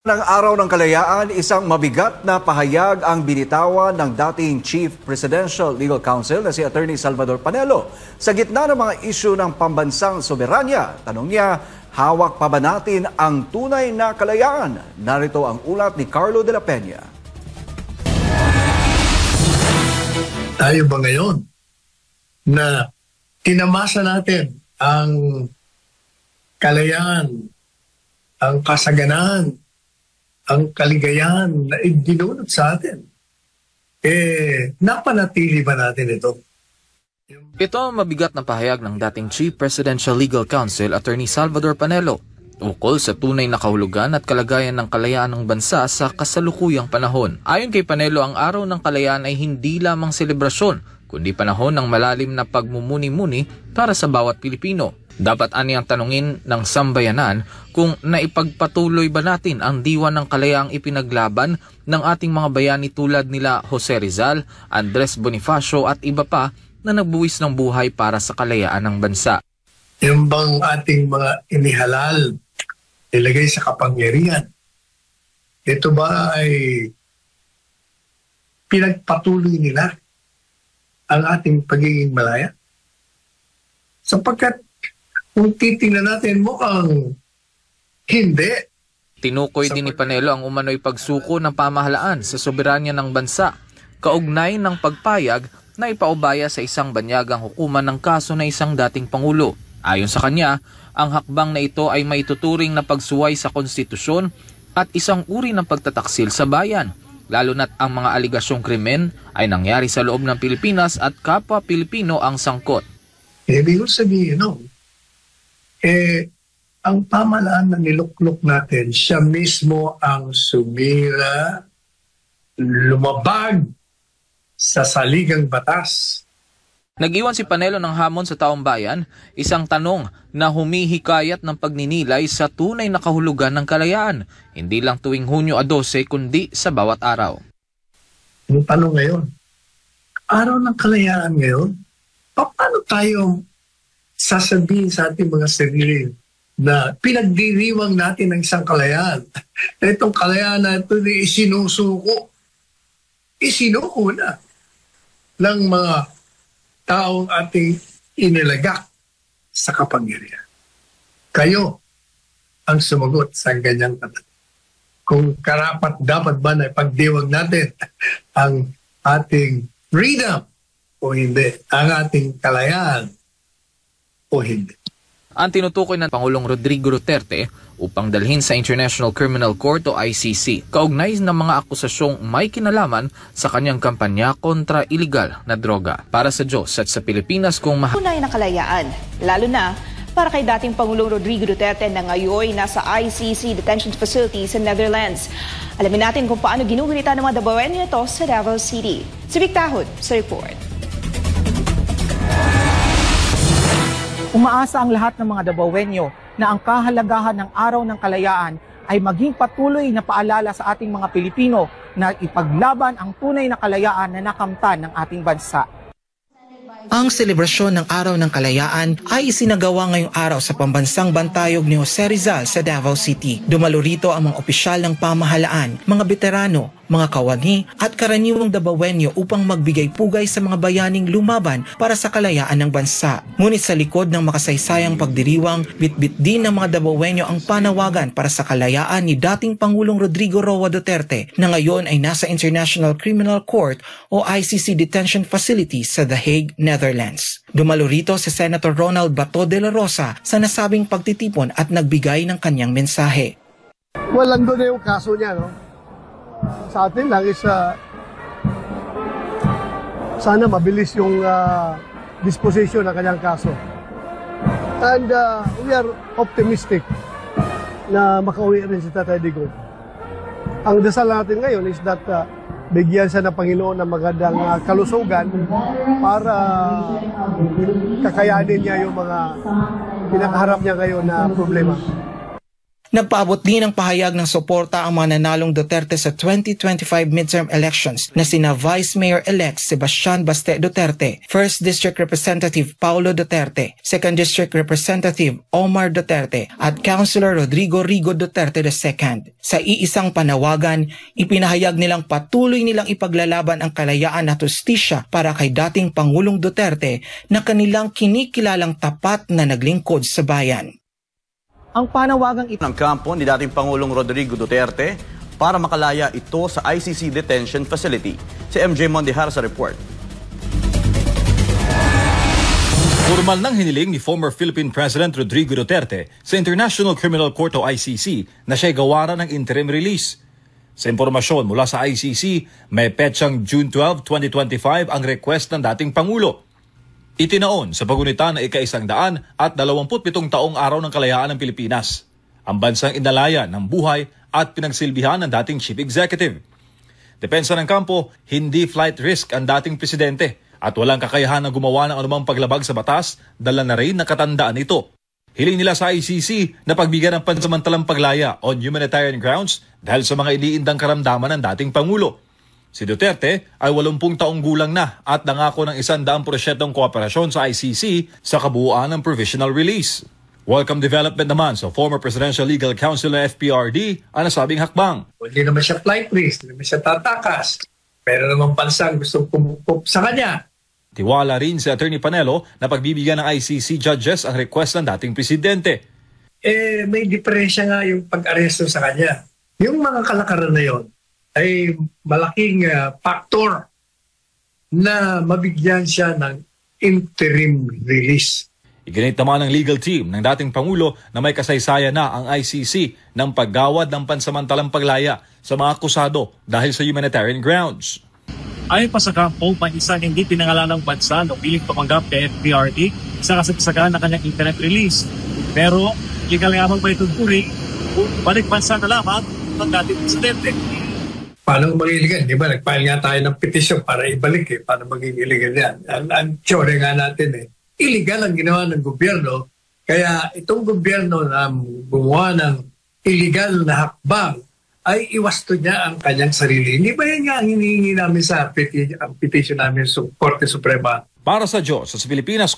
Ng Araw ng Kalayaan, isang mabigat na pahayag ang binitawan ng dating Chief Presidential Legal Counsel na si Attorney Salvador Panelo. Sa gitna ng mga isyu ng pambansang soberanya, tanong niya, hawak pa ba natin ang tunay na kalayaan? Narito ang ulat ni Carlo de la Peña. Tayo ba ngayon na tinamasa natin ang kalayaan, ang kasaganaan, ang kaligayahan na idinulot sa atin? Napanatili ba natin ito? Ito ang mabigat na pahayag ng dating Chief Presidential Legal Counsel Attorney Salvador Panelo ukol sa tunay na kahulugan at kalagayan ng kalayaan ng bansa sa kasalukuyang panahon. Ayon kay Panelo, ang Araw ng Kalayaan ay hindi lamang selebrasyon, kundi panahon ng malalim na pagmumuni-muni para sa bawat Pilipino. Dapat aniyang tanungin ng sambayanan kung naipagpatuloy ba natin ang diwa ng kalayaang ipinaglaban ng ating mga bayani tulad nila Jose Rizal, Andres Bonifacio at iba pa na nagbuwis ng buhay para sa kalayaan ng bansa. Yung bang ating mga inihalal, ilagay sa kapangyarihan, ito ba ay pinagpatuloy nila ang ating pagiging malaya? Sapagkat kung titingnan natin, mukhang hindi. Tinukoy din ni Panelo ang umano'y pagsuko ng pamahalaan sa soberanya ng bansa, kaugnay ng pagpayag na ipaubaya sa isang banyagang hukuman ng kaso na isang dating Pangulo. Ayon sa kanya, ang hakbang na ito ay maituturing na pagsuway sa konstitusyon at isang uri ng pagtataksil sa bayan, lalo na't ang mga aligasyong krimen ay nangyari sa loob ng Pilipinas at kapwa Pilipino ang sangkot. Ibig sabihin, ang pamahalaan na niluklok natin, siya mismo ang sumira, lumabag sa saligang batas. Nag-iwan si Panelo ng hamon sa taong bayan, isang tanong na humihikayat ng pagninilay sa tunay na kahulugan ng kalayaan, hindi lang tuwing Hunyo 12 kundi sa bawat araw. Yung tanong ngayon, araw ng kalayaan ngayon, paano tayo sasabihin sa ating mga sarili na pinagdiriwang natin ng isang kalayaan? Itong kalayaan na ito isinusuko. Isinuko na ng mga taong ating inilagak sa kapangyarihan. Kayo ang sumagot sa ganyang tanong. Kung karapat dapat ba na ipagdiwang natin ang ating freedom o hindi, ang ating kalayaan o hindi. Ang tinutukoy ng Pangulong Rodrigo Duterte upang dalhin sa International Criminal Court o ICC, kaugnay ng mga akusasyong may kinalaman sa kanyang kampanya kontra iligal na droga. Para sa Diyos at sa Pilipinas kung tunay na kalayaan, lalo na para kay dating Pangulong Rodrigo Duterte na ngayon nasa ICC detention facility sa Netherlands. Alamin natin kung paano ginugunita ng mga Dabawenyo ito sa Davao City. Si Vic Tahod sa report. Umaasa ang lahat ng mga Dabawenyo na ang kahalagahan ng Araw ng Kalayaan ay maging patuloy na paalala sa ating mga Pilipino na ipaglaban ang tunay na kalayaan na nakamtan ng ating bansa. Ang selebrasyon ng Araw ng Kalayaan ay isinagawa ngayong araw sa pambansang bantayog ni Jose Rizal sa Davao City. Dumalo rito ang mga opisyal ng pamahalaan, mga veterano, mga kawani at karaniwang Dabawenyo upang magbigay pugay sa mga bayaning lumaban para sa kalayaan ng bansa. Ngunit sa likod ng makasaysayang pagdiriwang, bitbit din ng mga Dabawenyo ang panawagan para sa kalayaan ni dating Pangulong Rodrigo Roa Duterte na ngayon ay nasa International Criminal Court o ICC detention facility sa The Hague, Netherlands. Dumalo rito si Senator Ronald Bato de la Rosa sa nasabing pagtitipon at nagbigay ng kanyang mensahe. Walang doon na yung kaso niya, no? Sa atin lang is sana mabilis yung disposition ng kanyang kaso. And we are optimistic na makauwi rin si Tatay Digong. Ang dasal natin ngayon is that bigyan siya ng Panginoon ng magandang kalusugan para kakayanin niya yung mga pinakaharap niya ngayon na problema. Nagpaabot din ng pahayag ng suporta ang mga nanalong Duterte sa 2025 midterm elections na sina Vice Mayor-elect Sebastian Baste Duterte, 1st District Representative Paulo Duterte, 2nd District Representative Omar Duterte at Councilor Rodrigo Rigo Duterte II. Sa iisang panawagan, ipinahayag nilang patuloy nilang ipaglalaban ang kalayaan at hustisya para kay dating Pangulong Duterte na kanilang kinikilalang tapat na naglingkod sa bayan. Ang panawagang ito ng kampo ni dating Pangulong Rodrigo Duterte para makalaya ito sa ICC Detention Facility. Si MJ Mondihar sa report. Formal nang hiniling ni former Philippine President Rodrigo Duterte sa International Criminal Court o ICC na siya'y gawaran ng interim release. Sa impormasyon mula sa ICC, may petsang June 12, 2025 ang request ng dating Pangulo. Itinaon sa pagunita na ika-127 taong araw ng kalayaan ng Pilipinas, ang bansang inalaya ng buhay at pinagsilbihan ng dating Chief Executive. Depensa ng kampo, hindi flight risk ang dating presidente at walang kakayahan na gumawa ng anumang paglabag sa batas, dala na rin na katandaan ito. Hiling nila sa ICC na pagbigyan ng pansamantalang paglaya on humanitarian grounds dahil sa mga iniindang karamdaman ng dating Pangulo. Si Duterte ay 80 taong gulang na at nangako ng 100% kooperasyon sa ICC sa kabuuan ng provisional release. Welcome development naman sa former Presidential Legal Counsel ng FPRD ang nasabing hakbang. Hindi naman siya flight risk, hindi naman siya tatakas. Pero naman bansang gusto pumupup sa kanya. Tiwala rin si Attorney Panelo na pagbibigyan ng ICC judges ang request ng dating presidente. May diferensya nga yung pag-aresto sa kanya. Yung mga kalakaran na yon ay malaking factor na mabigyan siya ng interim release. Iginit naman ng legal team ng dating Pangulo na may kasaysayan na ang ICC ng paggawad ng pansamantalang paglaya sa mga akusado dahil sa humanitarian grounds. Ayon pa sa kampo, may isang hindi pinangalanang bansa na piling tumanggap kay FPRD sa kasagsagan ng kanyang interim release. Pero, legal nga ba itong turing, balik bansa na lamang ng dating presidente. Paano maging illegal? Di ba? Nag-file nga tayo ng petisyon para ibalik Paano maging illegal yan? Ang tsure nga natin illegal ang ginawa ng gobyerno. Kaya itong gobyerno na gumawa ng illegal na hakbang ay iwasto niya ang kanyang sarili. Hindi ba yan nga ang hinihingi namin sa petition namin sa Korte Suprema? Para sa Diyos, sa Pilipinas,